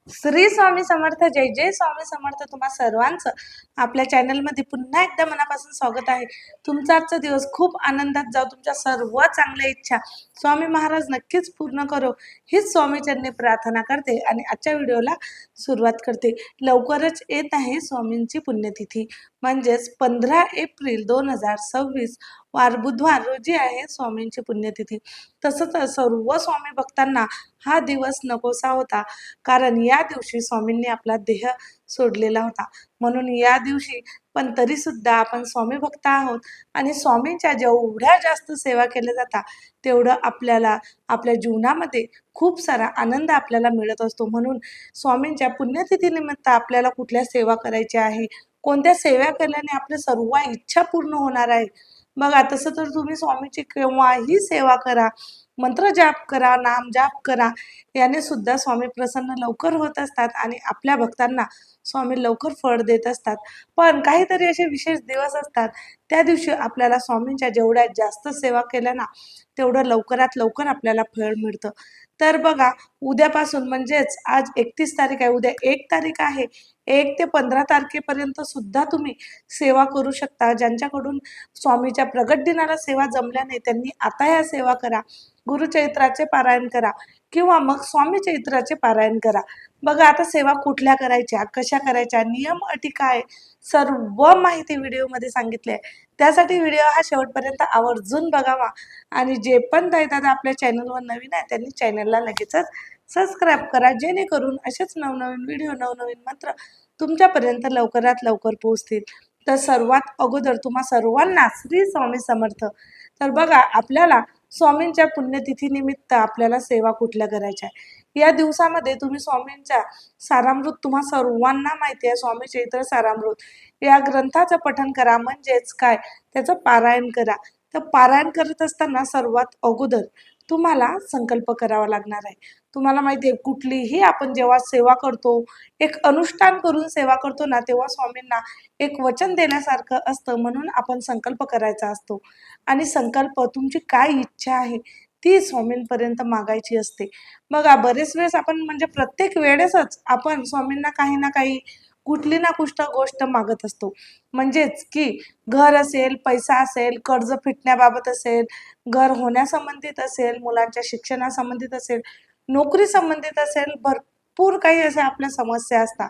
श्री स्वामी समर्थ. जय जय स्वामी समर्थ. तुम्हा सर्वांचं आपल्या चॅनलमध्ये पुन्हा एकदा मनापासून स्वागत आहे. तुमचा आजचा दिवस खूप आनंदात जाऊ. तुमच्या सर्व चांगल्या इच्छा स्वामी महाराज नक्कीच पूर्ण करो हीच स्वामीचरणी प्रार्थना करते आणि आजच्या व्हिडिओला सुरुवात करते. लवकरच येत आहे स्वामींची पुण्यतिथी, म्हणजेच 15 एप्रिल 2026 वार बुधवार रोजी आहे स्वामींची पुण्यतिथी. तसंच सर्व स्वामी भक्तांना हा दिवस नकोसा होता, कारण या दिवशी स्वामींनी आपला देह सोडलेला होता. म्हणून या दिवशी पण तरी सुद्धा आपण स्वामी भक्त आहोत आणि स्वामींच्या जेवढ्या जास्त सेवा केल्या जातात तेवढं आपल्याला आपल्या जीवनामध्ये खूप सारा आनंद आपल्याला मिळत असतो. म्हणून स्वामींच्या पुण्यतिथीनिमित्त आपल्याला कुठल्या सेवा करायच्या आहे, कोणत्या सेवा केल्याने आपल्या सर्व इच्छा पूर्ण होणार आहे. बघा, तसं तर तुम्ही स्वामीची केव्हाही सेवा करा, मंत्र जाप करा, नाम जाप करा, याने सुद्धा स्वामी प्रसन्न लवकर होत असतात आणि आपल्या भक्तांना स्वामी लवकर फळ देत असतात. पण काहीतरी असे विशेष दिवस असतात, त्या दिवशी आपल्याला स्वामींच्या जेवढ्या जास्त सेवा केल्या ना तेवढं लवकरात लवकर आपल्याला फळ मिळतं. तर बघा, उद्यापासून म्हणजेच आज 31 तारीख आहे, उद्या 1 तारीख आहे, 1 ते 15 तारखेपर्यंत सुद्धा तुम्ही सेवा करू शकता. ज्यांच्याकडून स्वामीच्या प्रगट दिनाला सेवा जमल्या नाही त्यांनी आता या सेवा करा. गुरुचरित्राचे पारायण करा किंवा मग स्वामी चरित्राचे पारायण करा. बघा, आता सेवा कुठल्या करायच्या, कशा करायच्या, नियम अटी काय, सर्व माहिती व्हिडिओमध्ये सांगितली आहे. त्यासाठी व्हिडिओ हा शेवटपर्यंत आवर्जून बघावा आणि जे पण दादा आपल्या चॅनलवर नवीन आहे त्यांनी चॅनलला लगेचच सबस्क्राईब करा, जेणेकरून असेच नवनवीन व्हिडिओ, नवनवीन मंत्र तुमच्यापर्यंत लवकरात लवकर पोहोचतील. तर सर्वात अगोदर तुम्हा सर्वांना श्री स्वामी समर्थ. तर बघा, आपल्याला स्वामींच्या पुण्यतिथीनिमित्त आपल्याला सेवा कुठल्या करायच्या आहे. या दिवसामध्ये तुम्ही स्वामींच्या सारामृत, तुम्हा सर्वांना माहिती आहे स्वामी चरित्र सारामृत या ग्रंथाचं पठण करा, म्हणजेच काय, त्याचं पारायण करा. तर पारायण करत असताना सर्वात अगोदर तुम्हाला संकल्प करावा लागणार आहे. तुम्हाला माहिती आहे, कुठलीही आपण जेव्हा सेवा करतो, एक अनुष्ठान करून सेवा करतो ना, तेव्हा स्वामींना एक वचन देण्यासारखं असतं. म्हणून आपण संकल्प करायचा असतो आणि संकल्प तुमची काय इच्छा आहे ती स्वामींपर्यंत मागायची असते. बघा, बरेच वेळेस आपण म्हणजे प्रत्येक वेळेसच आपण स्वामींना काही ना काही, कुठली ना कुठली गोष्ट मागत असतो. म्हणजेच की घर असेल, पैसा असेल, कर्ज फिटण्याबाबत असेल, घर होण्यासंबंधित असेल, मुलांच्या शिक्षणासंबंधित असेल, नोकरी संबंधित असेल, भरपूर काही अशा आपल्या समस्या असतात.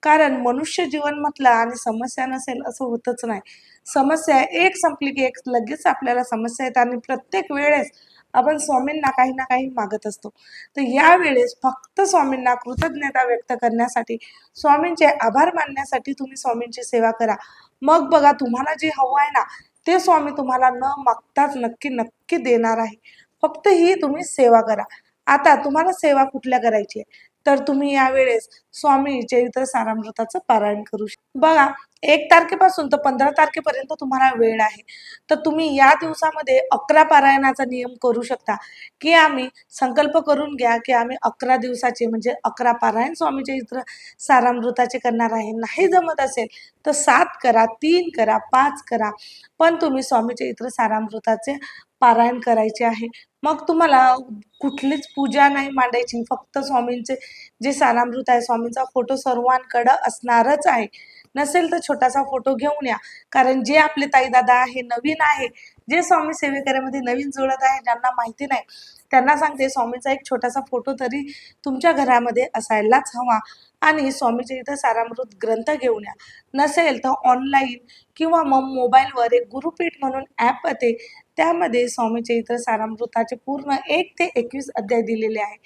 कारण मनुष्य जीवन म्हटलं आणि समस्या नसेल असं होतच नाही. समस्या एक संपली की एक लगेच आपल्याला समस्या येतात आणि प्रत्येक वेळेस आपण स्वामींना काही ना काही मागत असतो. तर या वेळेस फक्त स्वामींना कृतज्ञता व्यक्त करण्यासाठी, स्वामींचे आभार मानण्यासाठी तुम्ही स्वामींची सेवा करा. मग बघा, तुम्हाला जे हवं आहे ना ते स्वामी तुम्हाला न मागताच नक्की नक्की देणार आहे. फक्त ही तुम्ही सेवा करा. आता तुम्हाला सेवा कुठल्या करायची आहे, तर तुम्ही यावेळेस स्वामी चरित्र सारामृताचं पारायण करू शकता. बघा, 1 तारखेपासून तर 15 तारखेपर्यंत तुम्हाला वेळ आहे. तर तुम्ही या दिवसामध्ये 11 पारायणाचा नियम करू शकता, की आम्ही संकल्प करून घ्या की आम्ही 11 दिवसाचे म्हणजे 11 पारायण स्वामी चरित्र सारामृताचे करणार आहे. नाही जमत असेल तर 7 करा, 3 करा, 5 करा, पण तुम्ही स्वामी चरित्र सारामृताचे पारायण करायचे आहे. मग तुम्हाला कुठलीच पूजा नाही मांडायची, फक्त स्वामींचे जे सारामृत आहे, स्वामींचा फोटो सर्वांकडं असणारच आहे. नसेल तर छोटासा फोटो घेऊन या, कारण जे आपले ताई दादा आहे, नवीन आहे, जे स्वामी सेवेकऱ्यामध्ये नवीन जोडत आहे, ज्यांना माहिती नाही त्यांना सांगते, स्वामींचा एक छोटासा फोटो तरी तुमच्या घरामध्ये असायलाच हवा आणि स्वामीचे इथं सारामृत ग्रंथ घेऊन या. नसेल तर ऑनलाईन किंवा मग मोबाईलवर एक गुरुपीठ म्हणून ॲप येते, त्यामध्ये स्वामीचे इतर सारामृताचे पूर्ण 1 ते 21 अध्याय दिलेले आहे.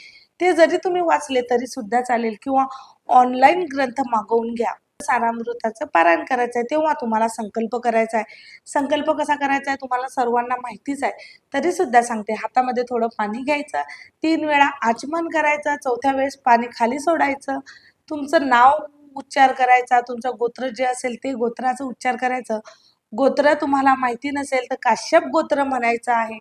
ते जरी तुम्ही वाचले तरी सुद्धा चालेल किंवा ऑनलाईन ग्रंथ मागवून घ्या. सारामृताचं पारायण करायचं आहे तेव्हा तुम्हाला संकल्प करायचा आहे. संकल्प कसा करायचा आहे तुम्हाला सर्वांना माहितीच आहे, तरी सुद्धा सांगते. हातामध्ये थोडं पाणी घ्यायचं, 3 वेळा आचमन करायचं, 4थ्या वेळेस पाणी खाली सोडायचं, तुमचं नाव उच्चार करायचा, तुमचं गोत्र जे असेल ते गोत्राचं उच्चार करायचं. गोत्र तुम्हाला माहिती नसेल तर काश्यप गोत्र म्हणायचं आहे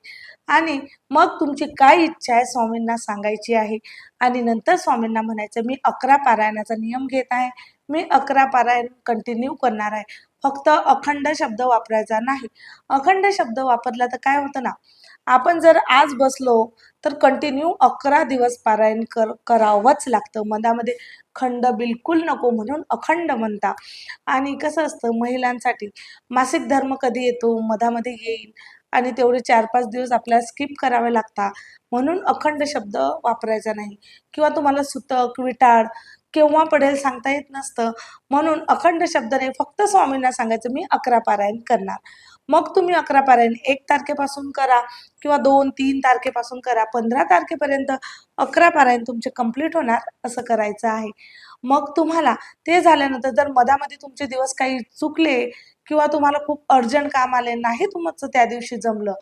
आणि मग तुमची काय इच्छा आहे स्वामींना सांगायची आहे आणि नंतर स्वामींना म्हणायचं, मी 11 पारायणाचा नियम घेत आहे, मी 11 पारायण कंटिन्यू करणार आहे. फक्त अखंड शब्द वापरायचा नाही. अखंड शब्द वापरला तर काय होतं ना, आपण जर आज बसलो तर कंटिन्यू 11 दिवस पारायण करावंच लागतं. मधामध्ये खंड बिलकुल नको, म्हणून अखंड म्हणता. आणि कसं असतं महिलांसाठी, मासिक धर्म कधी येतो, मधामध्ये येईल आणि तेवढे 4-5 दिवस आपल्याला स्किप करावे लागतात. म्हणून अखंड शब्द वापरायचा नाही, किंवा तुम्हाला सुतक, विटाळ केव्हा पडेल सांगता येत नसतं. म्हणून अखंड शब्द नाही, फक्त स्वामींना सांगायचं मी 11 पारायण करणार. मग तुम्ही 11 पारायण 1 तारखेपासून करा किंवा 2-3 तारखेपासून करा. 15 तारखेपर्यंत 11 पारायण तुमचे कंप्लीट होणार, असं करायचं आहे. मग तुम्हाला ते झाल्यानंतर जर मधामध्ये तुमचे दिवस काही चुकले किंवा तुम्हाला खूप अर्जंट काम आले, नाही तुमचं त्या दिवशी जमलं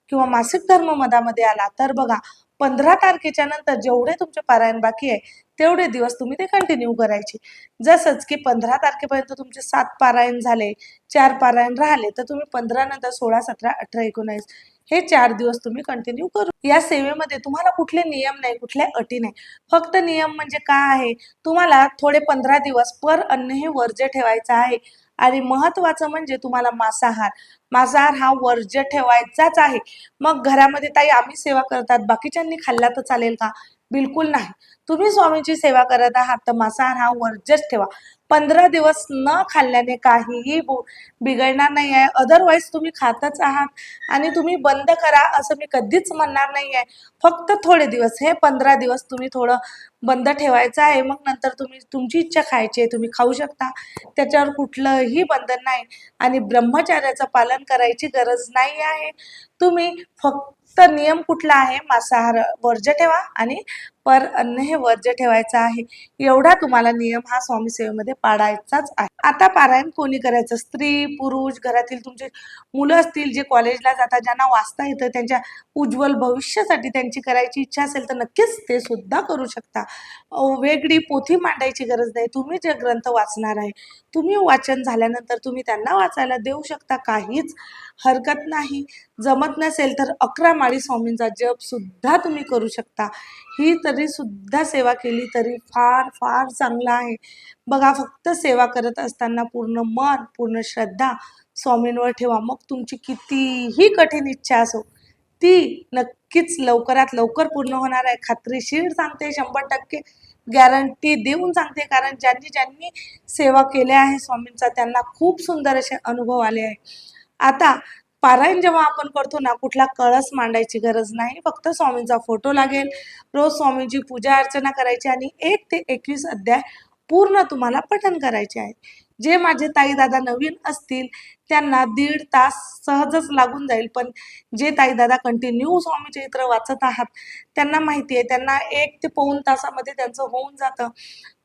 किंवा मासिक धर्म मधामध्ये आला, तर बघा 15 तारखेच्या नंतर जेवढे तुमचे पारायण बाकी आहे तेवढे दिवस तुम्ही ते कंटिन्यू करायचे. जसंच की 15 तारखेपर्यंत तुमचे 7 पारायण झाले, 4 पारायण राहिले, तर तुम्ही 15 नंतर 16, 17, 18, 19 हे 4 दिवस तुम्ही कंटिन्यू करू. या सेवेमध्ये तुम्हाला कुठले नियम नाही, कुठल्या अटी नाही. फक्त नियम म्हणजे काय आहे, तुम्हाला थोडे 15 दिवस पर अन्न हे वर्ज्य ठेवायचं आहे. आणि महत्वाचं म्हणजे तुम्हाला मांसाहार हा वर्ज्य ठेवायचाच आहे. मग घरामध्ये ताई आम्ही सेवा करतात, बाकीच्यांनी खाल्ला तर चालेल का? बिलकुल नाही. तुम्ही स्वामींची सेवा करत आहात तर मांसाहार हा वर्ज्यच ठेवा. 15 दिवस न खाल्ल्याने काहीही बिघडणार नाही आहे. अदरवाईज तुम्ही खातच आहात आणि तुम्ही बंद करा असं मी कधीच म्हणणार नाही आहे. फक्त थोडे दिवस, हे 15 दिवस तुम्ही थोडं बंद ठेवायचं आहे. मग नंतर तुम्ही तुमची इच्छा खायची आहे तुम्ही खाऊ शकता, त्याच्यावर कुठलंही बंधन नाही. आणि ब्रह्मचर्याचं पालन करायची गरज नाही आहे. तुम्ही फक्त नियम कुठला आहे, मांसाहार वर्ज्य ठेवा आणि पर अन्न हे वर्ज्य ठेवायचं आहे. एवढा तुम्हाला नियम हा स्वामी सेवेमध्ये पाळायचाच आहे. आता पारायण कोणी करायचं, स्त्री पुरुष, घरातील तुमचे मुलं असतील जे कॉलेजला जातात, ज्यांना वाचता येतं, त्यांच्या उज्ज्वल भविष्यासाठी त्यांची करायची इच्छा असेल तर नक्कीच ते सुद्धा करू शकता. वेगळी पोथी मांडायची गरज नाही. तुम्ही जे ग्रंथ वाचणार आहे, तुम्ही वाचन झाल्यानंतर तुम्ही त्यांना वाचायला देऊ शकता, काहीच हरकत नाही. जमत नसेल तर 11 माळी स्वामींचा जप सुद्धा तुम्ही करू शकता. ही तरी सुद्धा सेवा केली तरी फार फार चांगलं आहे. बघा, फक्त सेवा करत असताना पूर्ण मन, पूर्ण श्रद्धा स्वामींवर ठेवा. मग तुमची कितीही कठीण इच्छा असो, ती नक्कीच लवकरात लवकर पूर्ण होणार आहे. खात्रीशीर सांगते, 100% गॅरंटी देऊन सांगते. कारण ज्यांनी ज्यांनी सेवा केल्या आहे स्वामींचा, त्यांना खूप सुंदर असे अनुभव आले आहे. आता पारायण जेव्हा आपण करतो ना, कुठला कळस मांडायची गरज नाही. फक्त स्वामींचा फोटो लागेल, रोज स्वामींची पूजा अर्चना करायची आणि 1 ते 21 अध्याय पूर्ण तुम्हाला पठण करायचे आहे. जे माझे ताई दादा नवीन असतील त्यांना 1.5 तास सहजच लागून जाईल, पण जे ताई दादा कंटिन्यू स्वामी चरित्र वाचत आहात त्यांना माहिती आहे, त्यांना 1 ते पाऊण तासामध्ये त्यांचं होऊन जातं.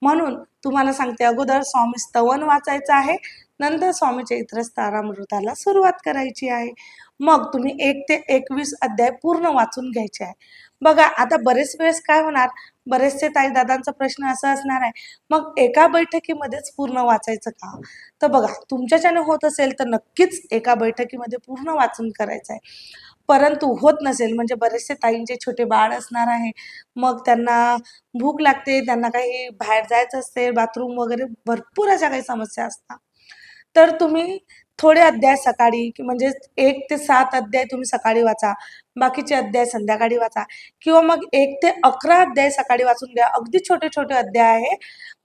म्हणून तुम्हाला सांगते, अगोदर स्वामी स्तवन वाचायचं आहे, नंतर स्वामी चरित्र सारामृताला सुरुवात करायची आहे. मग तुम्ही 1 ते 21 अध्याय पूर्ण वाचून घ्यायचे आहे. बघा, आता बरेच वेळेस काय होणार, बरेचसे ताईदादांचा प्रश्न असा असणार आहे, मग एका बैठकीमध्येच पूर्ण वाचायचं का? तर बघा, तुमच्याच्याने होत असेल तर नक्कीच एका बैठकीमध्ये पूर्ण वाचून करायचं आहे. परंतु होत नसेल, म्हणजे बरेचसे ताईंचे छोटे बाळ असणार आहे, मग त्यांना भूक लागते, त्यांना काही बाहेर जायचं असते, बाथरूम वगैरे भरपूर अशा काही समस्या असतात, तर तुम्ही थोडे अध्याय सकाळी म्हणजे 1 ते 7 अध्याय तुम्ही सकाळी वाचा, बाकीचे अध्याय संध्याकाळी वाचा, किंवा मग 1 ते 11 अध्याय सकाळी वाचून घ्या. अगदी छोटे छोटे अध्याय आहे,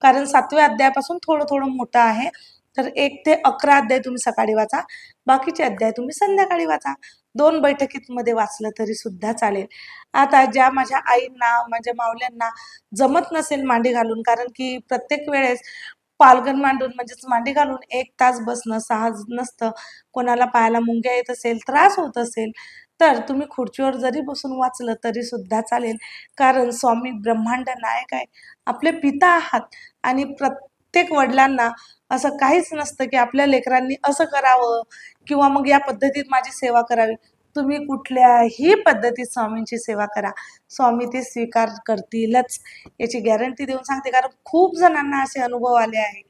कारण 7व्या अध्यायापासून थोडं थोडं मोठं आहे. तर 1 ते 11 अध्याय तुम्ही सकाळी वाचा, बाकीचे अध्याय तुम्ही संध्याकाळी वाचा. 2 बैठकीमध्ये वाचलं तरी सुद्धा चालेल. आता ज्या माझ्या आईंना, माझ्या मावल्यांना जमत नसेल मांडी घालून, कारण की प्रत्येक वेळेस पालगण मांडून म्हणजेच मांडी घालून 1 तास बसणं सहज नसतं, कोणाला पायाला मुंग्या येत असेल, त्रास होत असेल, तर तुम्ही खुर्चीवर जरी बसून वाचलं तरी सुद्धा चालेल. कारण स्वामी ब्रह्मांड नायक आहे, आपले पिता आहात. आणि प्रत्येक वडिलांना असं काहीच नसतं की आपल्या लेकरांनी असं करावं किंवा मग या पद्धतीत माझी सेवा करावी. तुम्ही कुठल्याही पद्धतीत स्वामींची सेवा करा, स्वामी ते स्वीकार करतीलच, याची गॅरंटी देऊन सांगते. कारण खूप जणांना असे अनुभव आले आहे.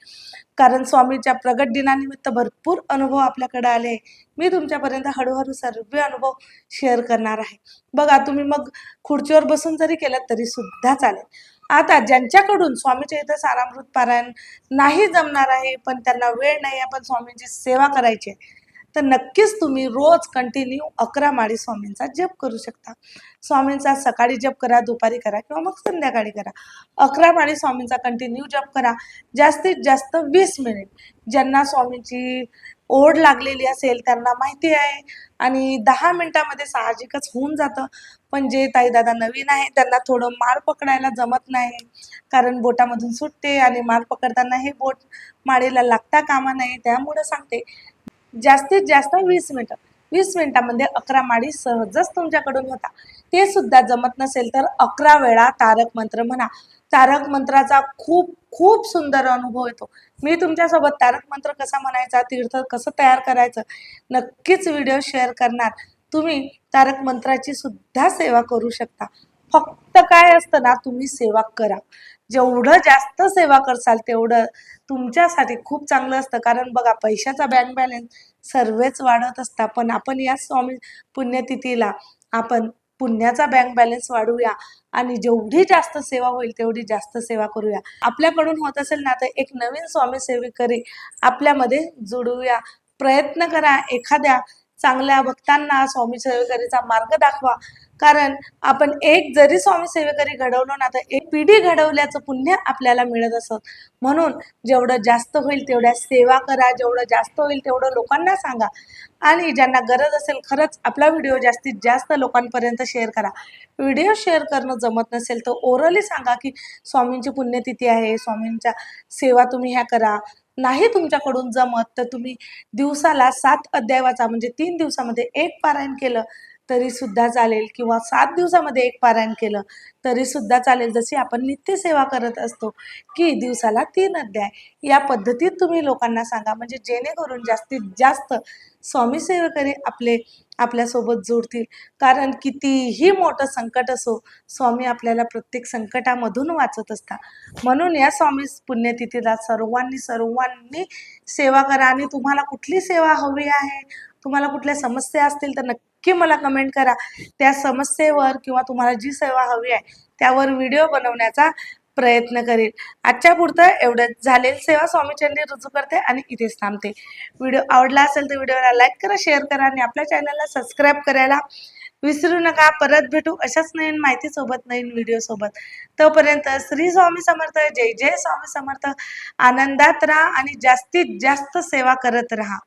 कारण स्वामीच्या प्रगट दिनानिमित्त भरपूर अनुभव आपल्याकडे आले आहे. मी तुमच्यापर्यंत हळूहळू सर्व अनुभव शेअर करणार आहे. बघा, तुम्ही मग खुर्चीवर बसून जरी केलं तरी सुद्धा चालेल. आता ज्यांच्याकडून स्वामी चरित्र सारामृत पारायण नाही जमणार आहे, पण त्यांना वेळ नाही आहे, पण स्वामींची सेवा करायची आहे, तर नक्कीच तुम्ही रोज कंटिन्यू 11 माळी स्वामींचा जप करू शकता. स्वामींचा सकाळी जप करा, दुपारी करा किंवा मग संध्याकाळी करा. 11 माळी स्वामींचा कंटिन्यू जप करा. जास्तीत जास्त 20 मिनिट. ज्यांना स्वामींची ओढ लागलेली असेल त्यांना माहिती आहे आणि 10 मिनिटामध्ये साहजिकच होऊन जातं. पण जे ताई दादा नवीन आहे त्यांना थोडं माळ पकडायला जमत नाही, कारण बोटामधून सुटते आणि माळ पकडताना हे बोट माळेला लागता कामा नये. त्यामुळे सांगते जास्तीत जास्त 20 मिनिटं. 20 मिनिटामध्ये 11 माळी सहजच तुमच्याकडून होता. ते सुद्धा जमत नसेल तर 11 वेळा तारक मंत्र म्हणा. तारक मंत्राचा खूप खूप सुंदर अनुभव येतो. मी तुमच्यासोबत तारक मंत्र कसा म्हणायचा, तीर्थ कसं तयार करायचं नक्कीच व्हिडिओ शेअर करणार. तुम्ही तारक मंत्राची सुद्धा सेवा करू शकता. फक्त काय असतं ना, तुम्ही सेवा करा. जेवढं जास्त सेवा करसाल तेवढं तुमच्यासाठी खूप चांगलं असतं. कारण बघा, पैशाचा बँक बॅलन्स सर्वच वाढत असतात, पण आपण या स्वामी पुण्यतिथीला आपण पुण्याचा बँक बॅलन्स वाढवूया आणि जेवढी जास्त सेवा होईल तेवढी जास्त सेवा करूया. आपल्याकडून होत असेल ना तर एक नवीन स्वामी सेवेकरी आपल्यामध्ये जोडूया. प्रयत्न करा, एखाद्या चांगल्या भक्तांना स्वामी सेवेकरीचा मार्ग दाखवा. कारण आपण एक जरी स्वामी सेवेकरी घडवलो ना तर एक पिढी घडवल्याचं पुण्य आपल्याला मिळत असत. म्हणून जेवढं जास्त होईल तेवढ्या सेवा करा, जेवढं जास्त होईल तेवढं लोकांना सांगा आणि ज्यांना गरज असेल खरंच आपला व्हिडिओ जास्तीत जास्त लोकांपर्यंत शेअर करा. व्हिडिओ शेअर करणं जमत नसेल तर ओरली सांगा की स्वामींची पुण्यतिथी आहे, स्वामींच्या सेवा तुम्ही ह्या करा. नाही तुमच्याकडून जमत तर तुम्ही दिवसाला 7 अध्याय वाचा, म्हणजे 3 दिवसामध्ये एक पारायण केलं तरी सुद्धा चालेल किंवा 7 दिवसामध्ये एक पारायण केलं तरी सुद्धा चालेल. जशी आपण नित्यसेवा करत असतो की दिवसाला 3 अध्याय, या पद्धतीत तुम्ही लोकांना सांगा, म्हणजे जेणेकरून जास्तीत जास्त स्वामी सेवेकरी आपल्यासोबत जोडतील. कारण कितीही मोठं संकट असो, स्वामी आपल्याला प्रत्येक संकटामधून वाचत असतात. म्हणून या स्वामी पुण्यतिथीला सर्वांनी सेवा करा. आणि तुम्हाला कुठली सेवा हवी आहे, तुम्हाला कुठल्या समस्या असतील तर नक्की मला कमेंट करा. त्या समस्येवर किंवा तुम्हाला जी सेवा हवी आहे त्यावर व्हिडिओ बनवण्याचा प्रयत्न करेल. आजच्या पुरतं एवढंच. झालेली सेवा स्वामीचरणी रुजू करते आणि इथेच थांबते. व्हिडिओ आवडला असेल तर व्हिडिओला लाईक करा, शेअर करा आणि आपल्या चॅनलला सबस्क्राईब करायला विसरू नका. परत भेटू अशाच नवीन माहितीसोबत, नवीन व्हिडिओसोबत. तोपर्यंत श्री स्वामी समर्थ. जय जय स्वामी समर्थ. आनंदात राहा आणि जास्तीत जास्त सेवा करत राहा.